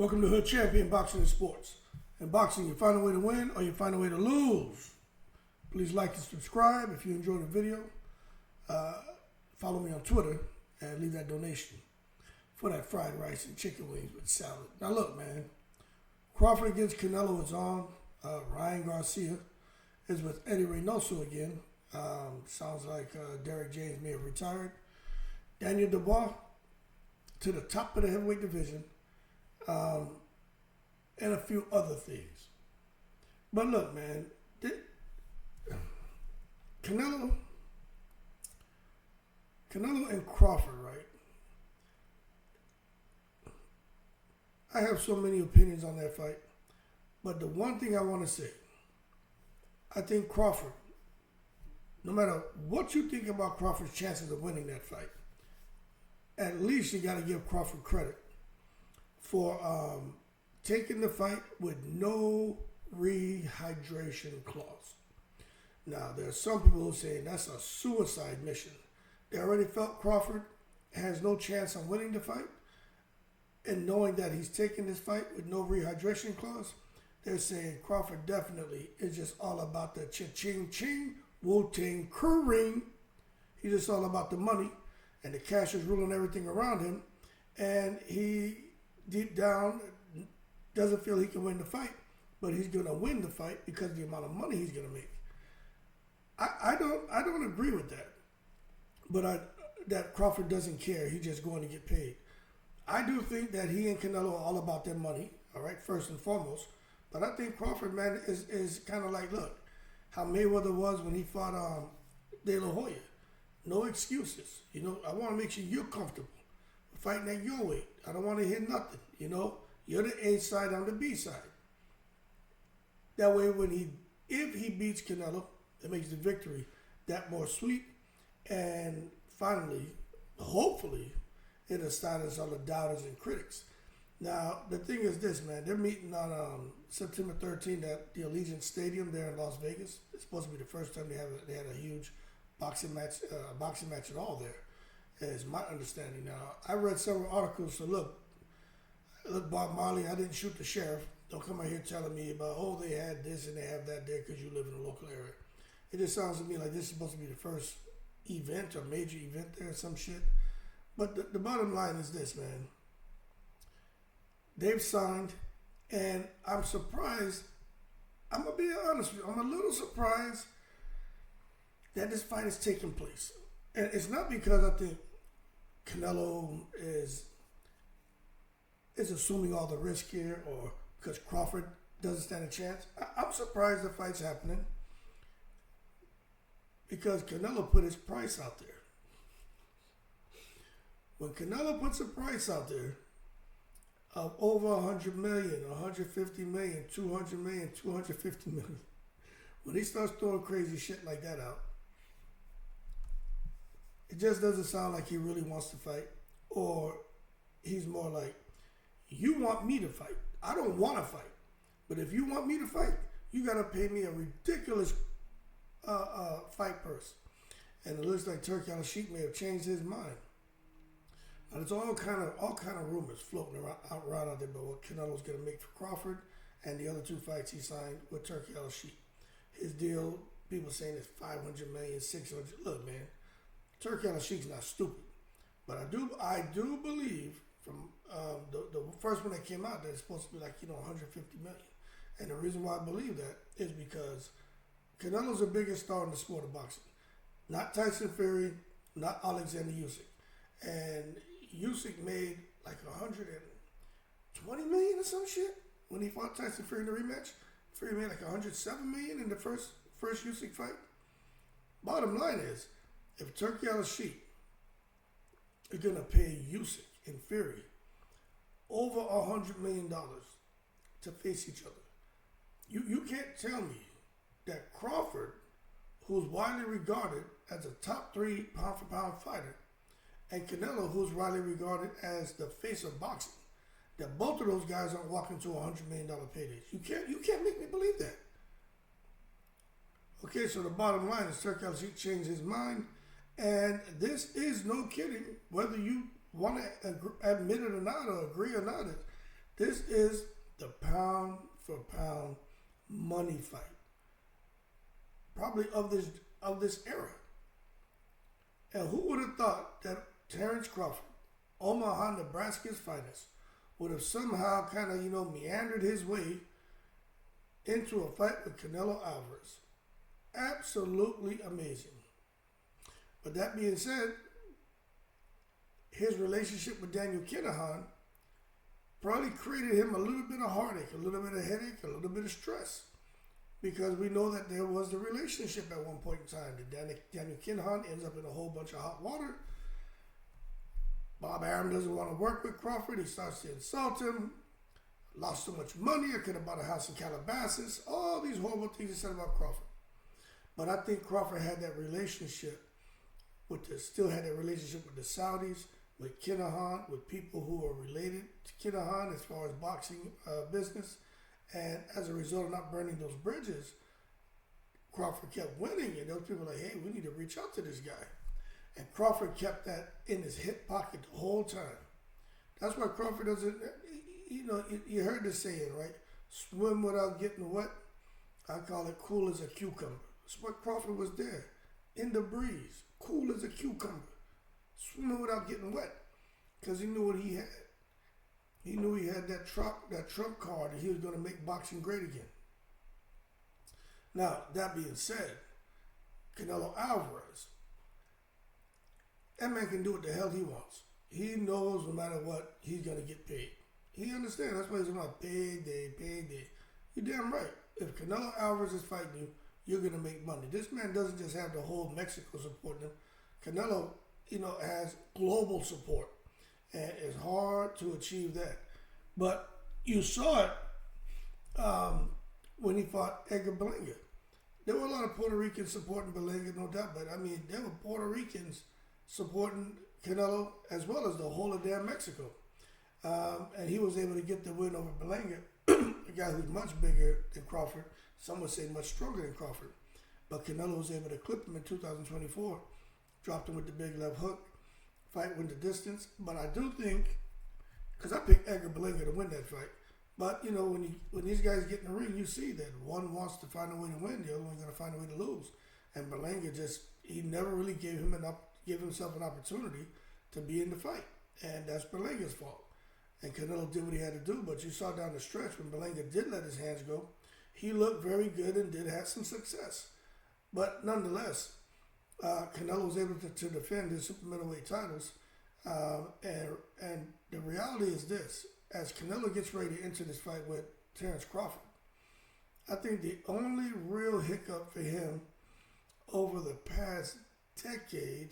Welcome to Hood Champion Boxing and Sports. In boxing, you find a way to win or you find a way to lose. Please like and subscribe if you enjoyed the video. Follow me on Twitter and leave that donation for that fried rice and chicken wings with salad. Now look, man, Crawford against Canelo is on. Ryan Garcia is with Eddie Reynoso again. Sounds like Derrick James may have retired. Daniel Dubois to the top of the heavyweight division. And a few other things. But look, man, Canelo and Crawford, right? I have so many opinions on that fight. But the one thing I want to say, I think Crawford, no matter what you think about Crawford's chances of winning that fight, at least you got to give Crawford credit for taking the fight with no rehydration clause. Now, there are some people who are saying that's a suicide mission. They already felt Crawford has no chance on winning the fight, and knowing that he's taking this fight with no rehydration clause, they're saying Crawford definitely is just all about the cha-ching-ching, Wu-Tang Kareem. He's just all about the money, and the cash is ruling everything around him, and he deep down doesn't feel he can win the fight, but he's going to win the fight because of the amount of money he's going to make. I don't agree with that, but that Crawford doesn't care. He's just going to get paid. I do think that he and Canelo are all about their money, all right, first and foremost. But I think Crawford, man, is kind of like, look, how Mayweather was when he fought De La Hoya. No excuses. You know, I want to make sure you're comfortable fighting at your weight. I don't want to hear nothing, you know. You're the A side, I'm the B side. That way, if he beats Canelo, it makes the victory that more sweet. And finally, hopefully, it'll silence all the doubters and critics. Now, the thing is this, man. They're meeting on September 13th at the Allegiant Stadium there in Las Vegas. It's supposed to be the first time they had a huge boxing match at all there, is my understanding. Now, I read several articles, so look, Bob Marley, I didn't shoot the sheriff. Don't come out here telling me about, oh, they had this and they have that there because you live in a local area. It just sounds to me like this is supposed to be the first event or major event there or some shit. But the bottom line is this, man. They've signed, and I'm surprised. I'm going to be honest with you. I'm a little surprised that this fight is taking place. And it's not because I think Canelo is assuming all the risk here or because Crawford doesn't stand a chance. I'm surprised the fight's happening because Canelo put his price out there. When Canelo puts a price out there of over 100 million, 150 million, 200 million, 250 million, when he starts throwing crazy shit like that out, it just doesn't sound like he really wants to fight, or he's more like, you want me to fight. I don't want to fight. But if you want me to fight, you got to pay me a ridiculous fight purse. And it looks like Turkey on the Sheep may have changed his mind. Now, there's all kind of rumors floating around out there about what Canelo's going to make for Crawford and the other two fights he signed with Turkey on the Sheep. His deal, people saying it's 500 million, 600. Look, man, Turkey on the Sheep's not stupid. But I do believe from the first one that came out that it's supposed to be like, 150 million. And the reason why I believe that is because Canelo's the biggest star in the sport of boxing. Not Tyson Fury, not Alexander Usyk. And Usyk made like 120 million or some shit when he fought Tyson Fury in the rematch. Fury made like 107 million in the first Usyk fight. Bottom line is, if Turkey on the Sheep is going to pay Usyk and Fury over $100 million to face each other, you can't tell me that Crawford, who's widely regarded as a top 3 pound-for-pound fighter, and Canelo, who's widely regarded as the face of boxing, that both of those guys aren't walking to $100 million paydays. You can't make me believe that. Okay, so the bottom line is Turkey changed his mind, and this is no kidding. Whether you want to admit it or not, or agree or not, This is the pound for pound money fight, probably of this era. And who would have thought that Terrence Crawford, Omaha, Nebraska's finest, would have somehow kind of, meandered his way into a fight with Canelo Alvarez? Absolutely amazing. But that being said, his relationship with Daniel Kinahan probably created him a little bit of heartache, a little bit of headache, a little bit of stress. Because we know that there was a relationship at one point in time. Daniel Kinahan ends up in a whole bunch of hot water. Bob Arum doesn't want to work with Crawford. He starts to insult him. Lost so much money. I could have bought a house in Calabasas. All these horrible things he said about Crawford. But I think Crawford had that relationship still had that relationship with the Saudis, with Kinahan, with people who are related to Kinahan as far as boxing business. And as a result of not burning those bridges, Crawford kept winning. And those people were like, hey, we need to reach out to this guy. And Crawford kept that in his hip pocket the whole time. That's why Crawford doesn't, you heard the saying, right? Swim without getting wet. I call it cool as a cucumber. That's why Crawford was there, in the breeze, cool as a cucumber, swimming without getting wet, because he knew what he had. He knew he had that trump card, and he was going to make boxing great again. Now, that being said, Canelo Alvarez, that man can do what the hell he wants. He knows no matter what, he's going to get paid. He understands. That's why he's about payday. You're damn right. If Canelo Alvarez is fighting you, you're going to make money. This man doesn't just have the whole Mexico supporting him. Canelo, has global support. And it's hard to achieve that. But you saw it when he fought Edgar Berlanga. There were a lot of Puerto Ricans supporting Berlanga, no doubt. But, there were Puerto Ricans supporting Canelo as well as the whole of damn Mexico. And he was able to get the win over Berlanga, a guy who's much bigger than Crawford. Some would say much stronger than Crawford. But Canelo was able to clip him in 2024, dropped him with the big left hook. Fight went the distance, but I do think, because I picked Edgar Berlanga to win that fight, but when these guys get in the ring, you see that one wants to find a way to win, the other one's going to find a way to lose, and Berlanga he never really gave himself an opportunity to be in the fight, and that's Berlanga's fault. And Canelo did what he had to do, but you saw down the stretch when Berlanga did let his hands go, he looked very good and did have some success, but nonetheless. Canelo was able to defend his super middleweight titles, and the reality is this: as Canelo gets ready to enter this fight with Terrence Crawford, I think the only real hiccup for him over the past decade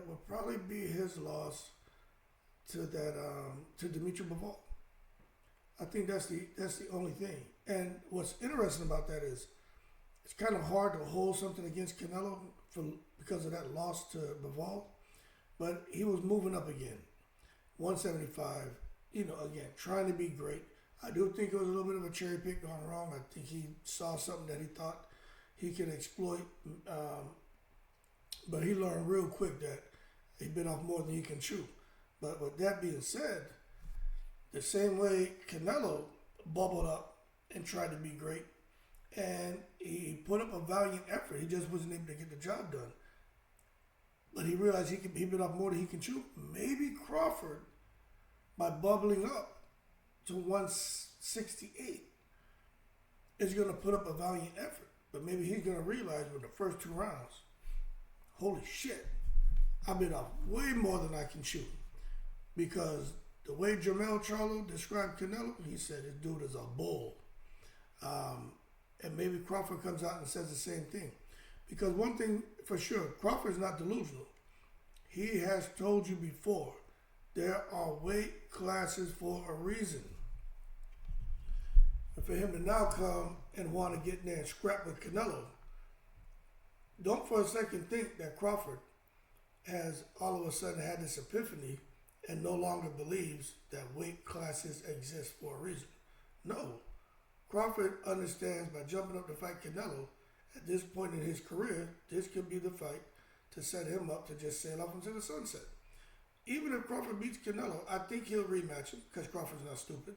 will probably be his loss to Dimitri Bivol. I think that's the only thing. And what's interesting about that is, it's kind of hard to hold something against Canelo because of that loss to Bivol, but he was moving up again. 175, again, trying to be great. I do think it was a little bit of a cherry pick gone wrong. I think he saw something that he thought he could exploit, but he learned real quick that he bit off more than he can chew. But with that being said, the same way Canelo bubbled up and tried to be great, and he put up a valiant effort. He just wasn't able to get the job done. But he realized he bit off more than he can chew. Maybe Crawford, by bubbling up to 168, is going to put up a valiant effort. But maybe he's going to realize with the first 2 rounds, holy shit, I bit off way more than I can chew. Because the way Jermell Charlo described Canelo, he said this dude is a bull. And maybe Crawford comes out and says the same thing. Because one thing for sure, Crawford's not delusional. He has told you before, there are weight classes for a reason. And for him to now come and want to get in there and scrap with Canelo, don't for a second think that Crawford has all of a sudden had this epiphany and no longer believes that weight classes exist for a reason. No. Crawford understands by jumping up to fight Canelo, at this point in his career, this could be the fight to set him up to just sail off into the sunset. even if Crawford beats Canelo, I think he'll rematch him because Crawford's not stupid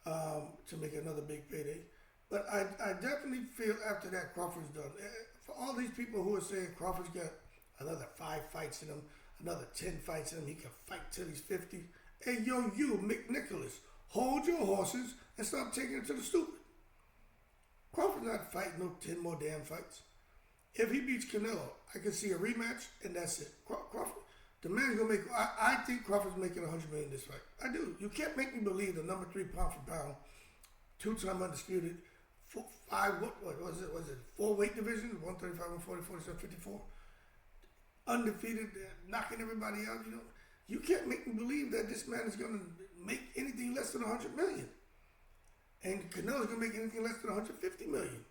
to make another big payday. But I definitely feel after that Crawford's done. For all these people who are saying Crawford's got another 5 fights in him, another 10 fights in him, he can fight till he's 50. Hey, yo, you, Mick Nicholas, hold your horses and stop taking it to the stupid. Crawford's not fighting no 10 more damn fights. If he beats Canelo, I can see a rematch, and that's it. Crawford, the man's gonna make. I think Crawford's making $100 million this fight. I do. You can't make me believe the number 3 pound for pound, 2-time undisputed, 5. What was it? Was it 4 weight divisions? 135, 140, 47, 54. Undefeated, knocking everybody out. You know, you can't make me believe that this man is gonna make anything less than $100 million, and Canelo's gonna make anything less than $150 million.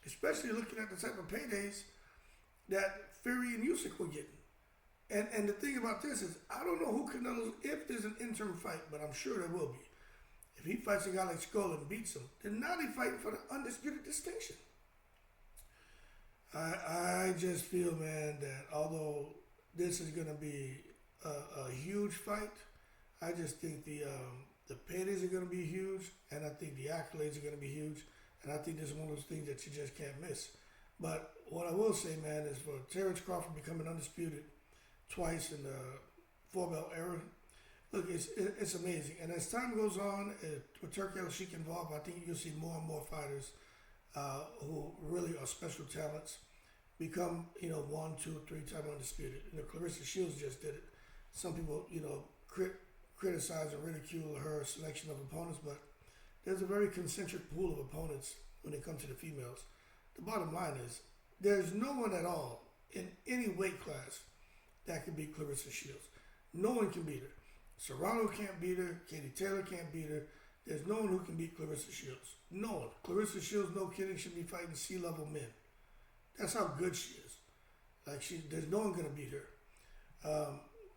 Especially looking at the type of paydays that Fury and Usyk were getting. And the thing about this is, I don't know who Canelo's, if there's an interim fight, but I'm sure there will be. If he fights a guy like Skull and beats him, then now they're fighting for the undisputed distinction. I just feel, man, that although this is going to be a huge fight, I just think the paydays are going to be huge, and I think the accolades are going to be huge. And I think this is one of those things that you just can't miss. But what I will say, man, is for Terrence Crawford becoming undisputed twice in the 4-belt era, look, it's amazing. And as time goes on, with Turki Al-Sheikh involved, I think you'll see more and more fighters who really are special talents become, 1, 2, 3-time undisputed. Clarissa Shields just did it. Some people, criticize and ridicule her selection of opponents, but there's a very concentric pool of opponents when it comes to the females. The bottom line is there's no one at all in any weight class that can beat Clarissa Shields. No one can beat her. Serrano can't beat her. Katie Taylor can't beat her. There's no one who can beat Clarissa Shields. No one. Clarissa Shields, no kidding, should be fighting C-level men. That's how good she is. There's no one going to beat her.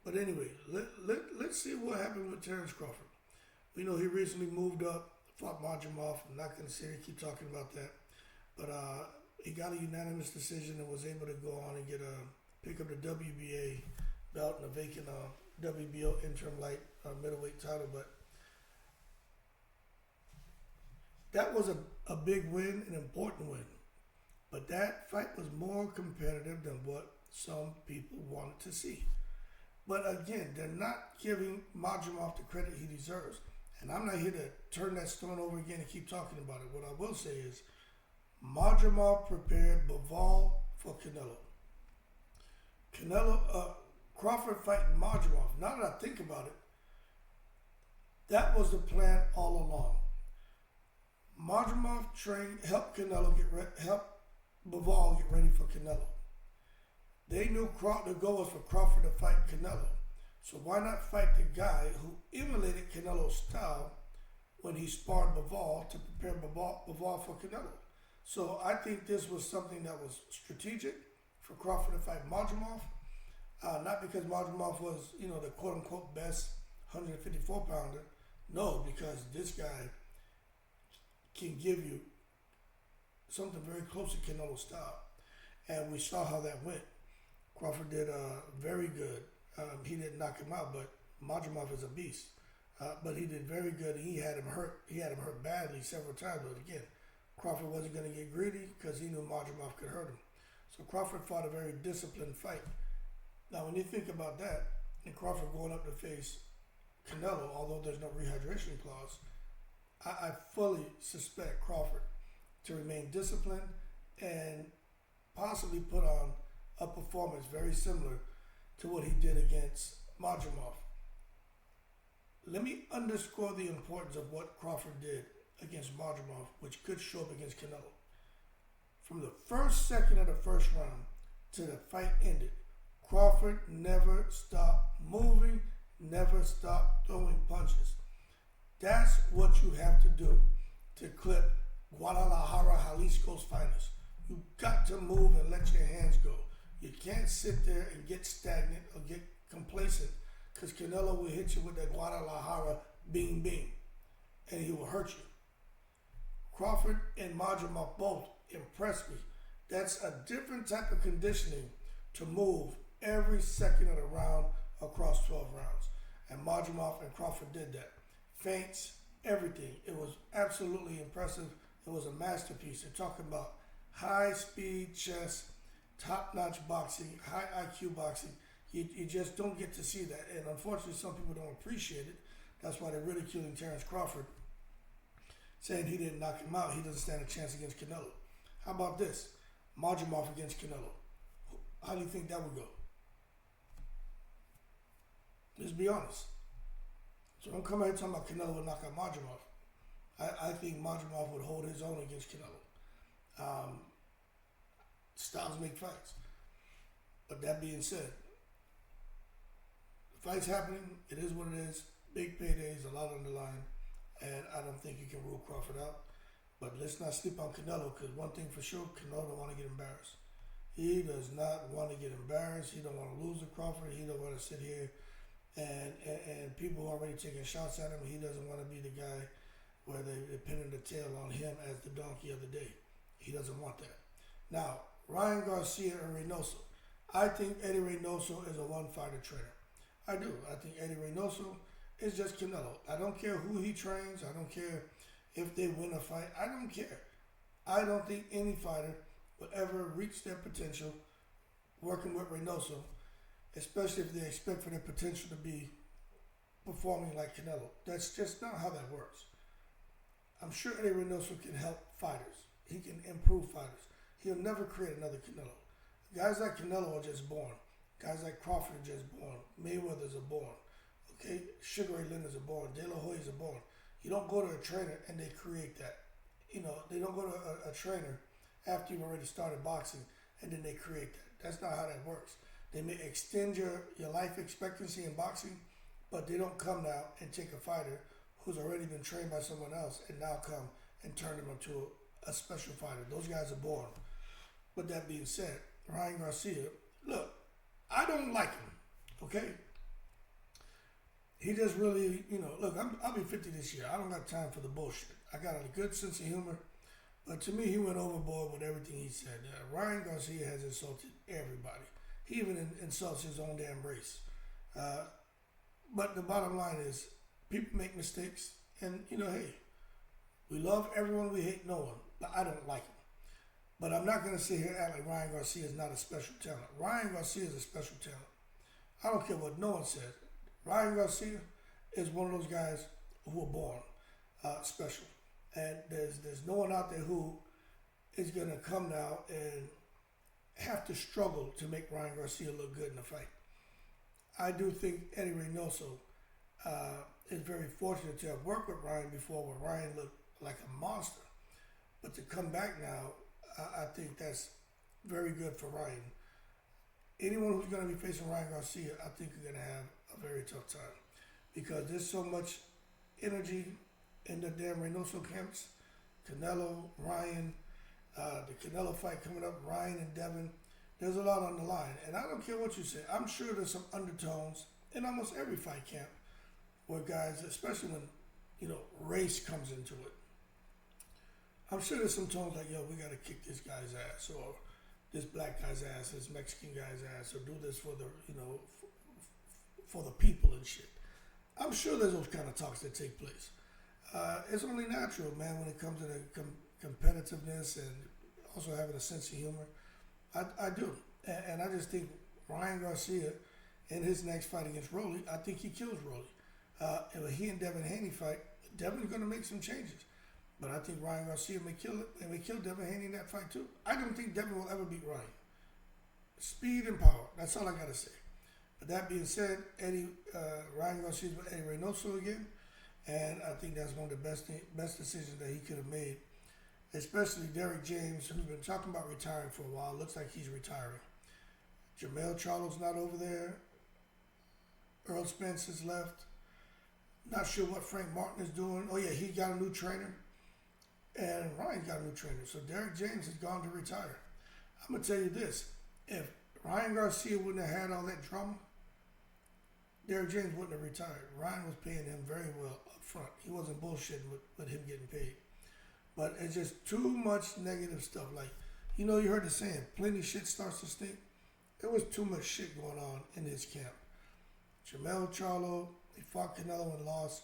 But anyway, let's see what happened with Terrence Crawford. We know he recently moved up, fought Majumov. I'm not going to sit here and keep talking about that. But he got a unanimous decision and was able to go on and pick up the WBA belt and a vacant WBO interim light middleweight title. But that was a big win, an important win. But that fight was more competitive than what some people wanted to see. But again, they're not giving Majumov the credit he deserves. And I'm not here to turn that stone over again and keep talking about it. What I will say is, Majumov prepared Bivol for Canelo. Crawford fighting Majumov. Now that I think about it, that was the plan all along. Majumov helped Bivol get ready for Canelo. They knew the goal was for Crawford to fight Canelo. So why not fight the guy who emulated Canelo's style when he sparred Bivol to prepare Bivol for Canelo? So I think this was something that was strategic for Crawford to fight Majumov. Not because Majumov was, the quote-unquote best 154-pounder. No, because this guy can give you something very close to Canelo's style. And we saw how that went. Crawford did very good. He didn't knock him out, but Majumov is a beast. But he did very good. He had him hurt. He had him hurt badly several times. But again, Crawford wasn't going to get greedy because he knew Majumov could hurt him. So Crawford fought a very disciplined fight. Now, when you think about that, and Crawford going up to face Canelo, although there's no rehydration clause, I fully suspect Crawford to remain disciplined and possibly put on a performance very similar to what he did against Majumov. Let me underscore the importance of what Crawford did against Majumov, which could show up against Canelo. From the first second of the first round to the fight ended, Crawford never stopped moving, never stopped throwing punches. That's what you have to do to clip Guadalajara, Jalisco's finest. You got to move and let your hands go. You can't sit there and get stagnant or get complacent because Canelo will hit you with that Guadalajara bing bing and he will hurt you. Crawford and Majumov both impressed me. That's a different type of conditioning to move every second of the round across 12 rounds. And Majumov and Crawford did that. Feints, everything. It was absolutely impressive. It was a masterpiece. They're talking about high-speed chess, top-notch boxing, high IQ boxing. You just don't get to see that. And unfortunately, some people don't appreciate it. That's why they're ridiculing Terrence Crawford, saying he didn't knock him out. He doesn't stand a chance against Canelo. How about this? Majumov against Canelo. How do you think that would go? Let's be honest. So don't come out here talking about Canelo would knock out Majumov. I think Majumov would hold his own against Canelo. Styles make fights. But that being said, the fight's happening. It is what it is. Big paydays, a lot on the line. And I don't think you can rule Crawford out. But let's not sleep on Canelo, because one thing for sure, Canelo don't want to get embarrassed. He does not want to get embarrassed. He don't want to lose to Crawford. He don't want to sit here and people are already taking shots at him. He doesn't want to be the guy where they're pinning the tail on him as the donkey of the day. He doesn't want that. Now, Ryan Garcia and Reynoso. I think Eddie Reynoso is a one-fighter trainer. I do. I think Eddie Reynoso is just Canelo. I don't care who he trains. I don't care if they win a fight. I don't care. I don't think any fighter will ever reach their potential working with Reynoso, especially if they expect for their potential to be performing like Canelo. That's just not how that works. I'm sure Eddie Reynoso can help fighters. He can improve fighters. He'll never create another Canelo. Guys like Canelo are just born. Guys like Crawford are just born. Mayweather's are born. Okay? Sugar Ray Leonard's are born. De La Hoya's are born. You don't go to a trainer and they create that. You know, they don't go to a trainer after you've already started boxing and then they create that. That's not how that works. They may extend your life expectancy in boxing, but they don't come now and take a fighter who's already been trained by someone else and now come and turn them into a special fighter. Those guys are born. But that being said, Ryan Garcia, look, I don't like him, okay? He just really, look, I'll be 50 this year. I don't got time for the bullshit. I got a good sense of humor, but to me, he went overboard with everything he said. Ryan Garcia has insulted everybody. He even insults his own damn race. But the bottom line is, people make mistakes, and, hey, we love everyone, we hate no one, but I don't like him. But I'm not going to sit here and act like Ryan Garcia is not a special talent. Ryan Garcia is a special talent. I don't care what no one says. Ryan Garcia is one of those guys who are born special. And there's no one out there who is going to come now and have to struggle to make Ryan Garcia look good in a fight. I do think Eddie Reynoso is very fortunate to have worked with Ryan before, where Ryan looked like a monster. But to come back now, I think that's very good for Ryan. Anyone who's going to be facing Ryan Garcia, I think you're going to have a very tough time, because there's so much energy in the damn Reynoso camps. Canelo, Ryan, the Canelo fight coming up, Ryan and Devin. There's a lot on the line, and I don't care what you say. I'm sure there's some undertones in almost every fight camp where guys, especially when race comes into it. I'm sure there's some tones like, we got to kick this guy's ass, or this black guy's ass, this Mexican guy's ass, or do this for the, for the people and shit. I'm sure there's those kind of talks that take place. It's only natural, man, when it comes to the competitiveness and also having a sense of humor. I do. And I just think Ryan Garcia, in his next fight against Rolly, I think he kills Rolly. And when he and Devin Haney fight, Devin's going to make some changes. But I think Ryan Garcia may kill it, and may kill Devin Haney in that fight too. I don't think Devin will ever beat Ryan. Speed and power. That's all I got to say. But that being said, Ryan Garcia is with Eddie Reynoso again. And I think that's one of the best decisions that he could have made. Especially Derrick James, who's been talking about retiring for a while. Looks like he's retiring. Jermell Charlo's not over there. Earl Spence has left. Not sure what Frank Martin is doing. Oh, yeah, he got a new trainer. And Ryan got a new trainer. So Derrick James has gone to retire. I'm going to tell you this. If Ryan Garcia wouldn't have had all that drama, Derrick James wouldn't have retired. Ryan was paying him very well up front. He wasn't bullshitting with him getting paid. But it's just too much negative stuff. Like, you heard the saying, plenty shit starts to stink. There was too much shit going on in his camp. Jamel Charlo, he fought Canelo and lost,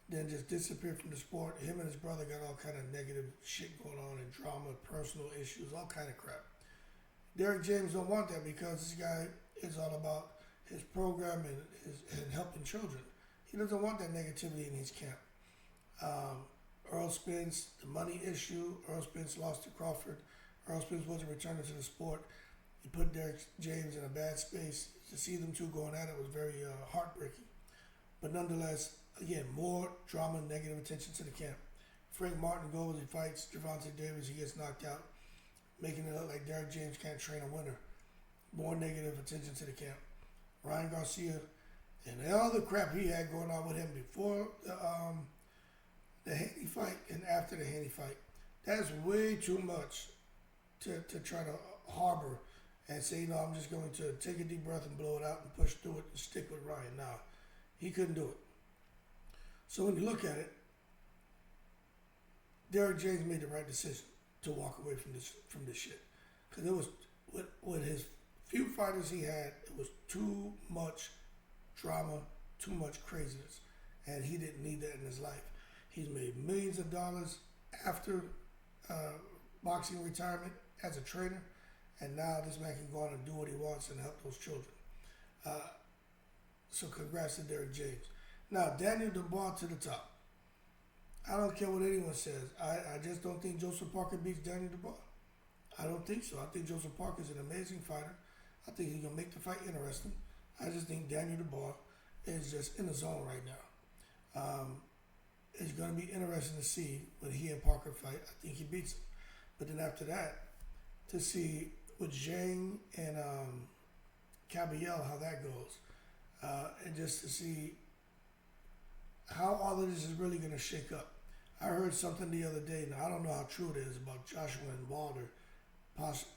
then just disappeared from the sport. Him and his brother got all kind of negative shit going on and drama, personal issues, all kind of crap. Derrick James don't want that because this guy is all about his program and helping children. He doesn't want that negativity in his camp. Earl Spence, the money issue. Earl Spence lost to Crawford. Earl Spence wasn't returning to the sport. He put Derrick James in a bad space. To see them two going at it was very heartbreaking. But nonetheless, again, more drama, negative attention to the camp. Frank Martin goes, he fights Gervonta Davis, he gets knocked out, making it look like Derrick James can't train a winner. More negative attention to the camp. Ryan Garcia and all the crap he had going on with him before the Haney fight and after the Haney fight. That's way too much to try to harbor and say, no, I'm just going to take a deep breath and blow it out and push through it and stick with Ryan. Now, he couldn't do it. So when you look at it, Derrick James made the right decision to walk away from this shit. Because it was, with his few fighters he had, it was too much drama, too much craziness. And he didn't need that in his life. He's made millions of dollars after boxing retirement as a trainer. And now this man can go out and do what he wants and help those children. So congrats to Derrick James. Now, Daniel Dubois to the top. I don't care what anyone says. I just don't think Joseph Parker beats Daniel Dubois. I don't think so. I think Joseph Parker is an amazing fighter. I think he's going to make the fight interesting. I just think Daniel Dubois is just in the zone right now. It's going to be interesting to see when he and Parker fight. I think he beats him. But then after that, to see with Zhang and Caballel how that goes. And just to see how all of this is really going to shake up. I heard something the other day, now I don't know how true it is, about Joshua and Wilder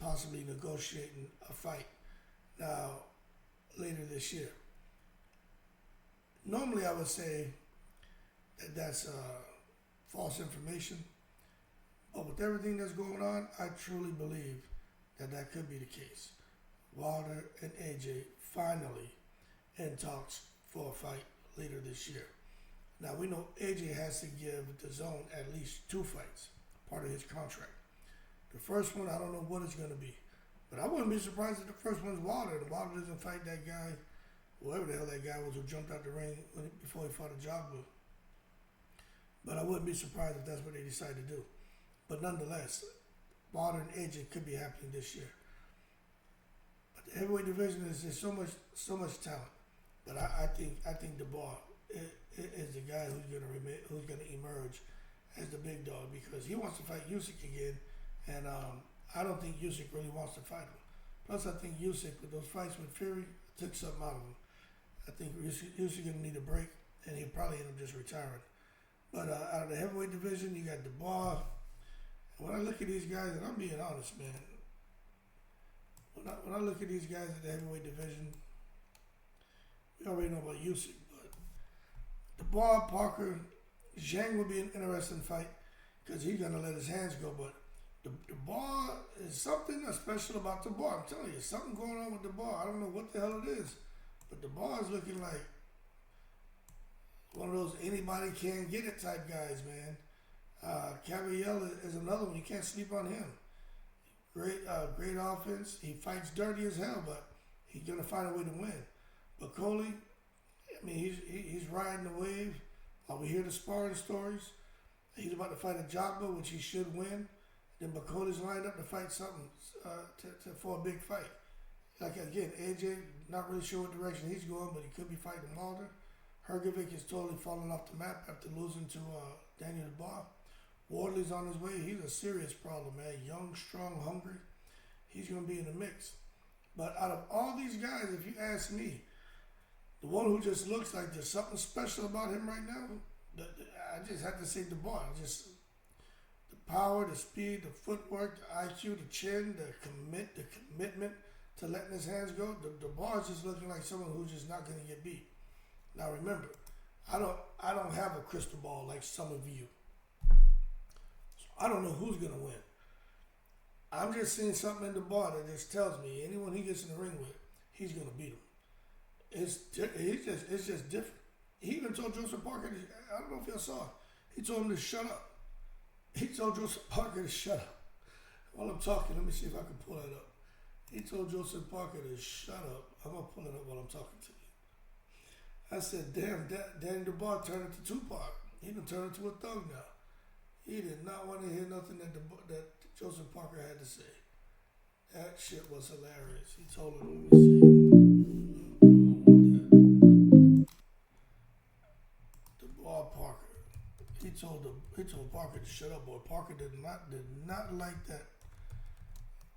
possibly negotiating a fight now later this year. Normally I would say that that's false information, but with everything that's going on, I truly believe that that could be the case. Wilder and AJ finally in talks for a fight later this year. Now, we know AJ has to give the zone at least 2 fights, part of his contract. The first one, I don't know what it's going to be. But I wouldn't be surprised if the first one's Wilder. And Wilder doesn't fight that guy, whoever the hell that guy was who jumped out the ring before he fought a Jogba. But I wouldn't be surprised if that's what they decide to do. But nonetheless, Wilder and AJ could be happening this year. But the heavyweight division is just so much talent. But I think Dubois is the guy who's gonna emerge as the big dog, because he wants to fight Usyk again, and I don't think Usyk really wants to fight him. Plus, I think Usyk, with those fights with Fury, took something out of him. I think Usyk gonna need a break, and he'll probably end up just retiring. But out of the heavyweight division, you got Dubois. When I look at these guys, and I'm being honest, man, when I look at these guys in the heavyweight division, we already know about Usyk, but Dubois, Parker, Zhang would be an interesting fight because he's going to let his hands go. But Dubois is something special about Dubois. I'm telling you, something going on with Dubois. I don't know what the hell it is, but Dubois is looking like one of those anybody can get it type guys, man. Caballel is another one. You can't sleep on him. Great offense. He fights dirty as hell, but he's going to find a way to win. But Coley, I mean, he's riding the wave. We hear the sparring stories. He's about to fight a Jogba, which he should win. Then Bacole's lined up to fight something for a big fight. Like, again, AJ, not really sure what direction he's going, but he could be fighting Wilder. Hrgovic is totally falling off the map after losing to Daniel Dubois. Wardley's on his way. He's a serious problem, man. Young, strong, hungry. He's going to be in the mix. But out of all these guys, if you ask me, the one who just looks like there's something special about him right now, I just have to say Dubois. Just the power, the speed, the footwork, the IQ, the chin, the commitment to letting his hands go. Dubois is just looking like someone who's just not going to get beat. Now remember, I don't have a crystal ball like some of you. So I don't know who's going to win. I'm just seeing something in Dubois that just tells me anyone he gets in the ring with, he's going to beat him. it's just different. He even told Joseph Parker, I don't know if y'all saw it. He told him to shut up. He told Joseph Parker to shut up. While I'm talking, let me see if I can pull that up. He told Joseph Parker to shut up. I'm going to pull it up while I'm talking to you. I said, damn, Danny Dubois turned into Tupac. He done turned into a thug now. He did not want to hear nothing that Joseph Parker had to say. That shit was hilarious. He told him, let me see. Dubois Parker. He told Parker to shut up, boy. Parker did not like that.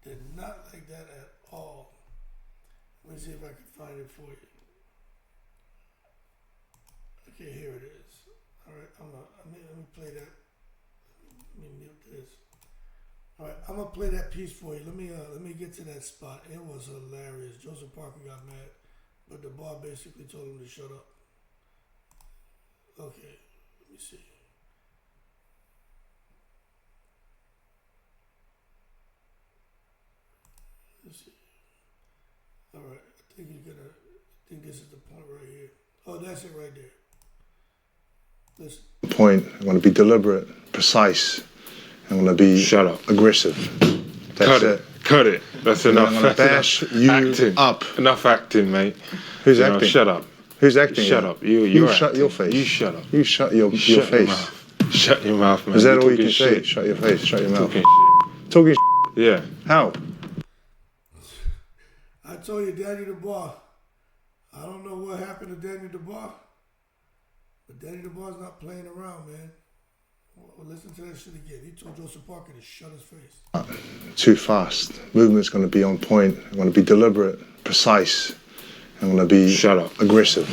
Did not like that at all. Let me see if I can find it for you. Okay, here it is. All right, let me play that. Let me mute this. All right, I'm gonna play that piece for you. Let me get to that spot. It was hilarious. Joseph Parker got mad, but the bar basically told him to shut up. Okay, let me see. Let's see. All right, I think this is the point right here. Oh, that's it right there. Listen. Point. I'm going to be deliberate, precise. I'm going to be aggressive. That's it. Cut it. That's enough. I'm going to bash you acting. up. Enough acting, mate. Who's acting? Shut up. Who's acting? Shut up. You shut your face. You shut up. You shut your face. Your mouth. Shut your mouth, man. Is that all you can say? Shut your face. Shut your mouth. Talking shit. Yeah. How? I told you, Danny Dubois. I don't know what happened to Danny Dubois, but Danny Dubois is not playing around, man. Well, listen to that shit again. He told Joseph Parker to shut his face. Too fast. Movement's going to be on point. I'm going to be deliberate, precise. I'm going to be aggressive.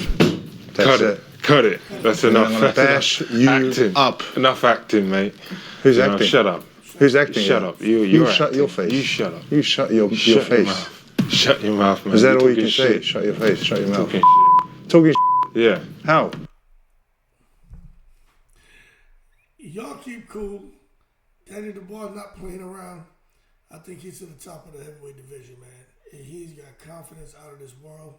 That's it. Cut it. That's enough. I'm going to bash you acting. up. Enough acting, mate. Who's acting? Shut up. Who's acting? Shut up. You shut your face. You shut up. You shut your face. Shut your mouth, man. Is that all you can say? Shut your face. Shut your mouth. Talking shit. Yeah. How? Y'all keep cool. Danny Dubois not playing around. I think he's to the top of the heavyweight division, man. And he's got confidence out of this world.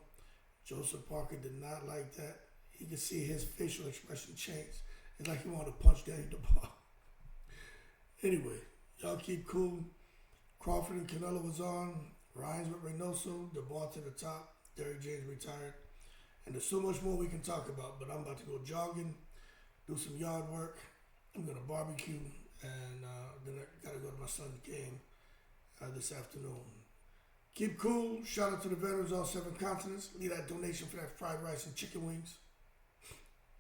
Joseph Parker did not like that. You can see his facial expression change. It's like he wanted to punch Danny Dubois. Anyway, y'all keep cool. Crawford and Canelo was on. Ryan's with Reynoso. Dubois to the top. Derrick James retired. And there's so much more we can talk about, but I'm about to go jogging, do some yard work. I'm going to barbecue, and then I got to go to my son's game this afternoon. Keep cool. Shout out to the veterans all 7 continents. Leave that donation for that fried rice and chicken wings.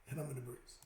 And I'm in the breeze.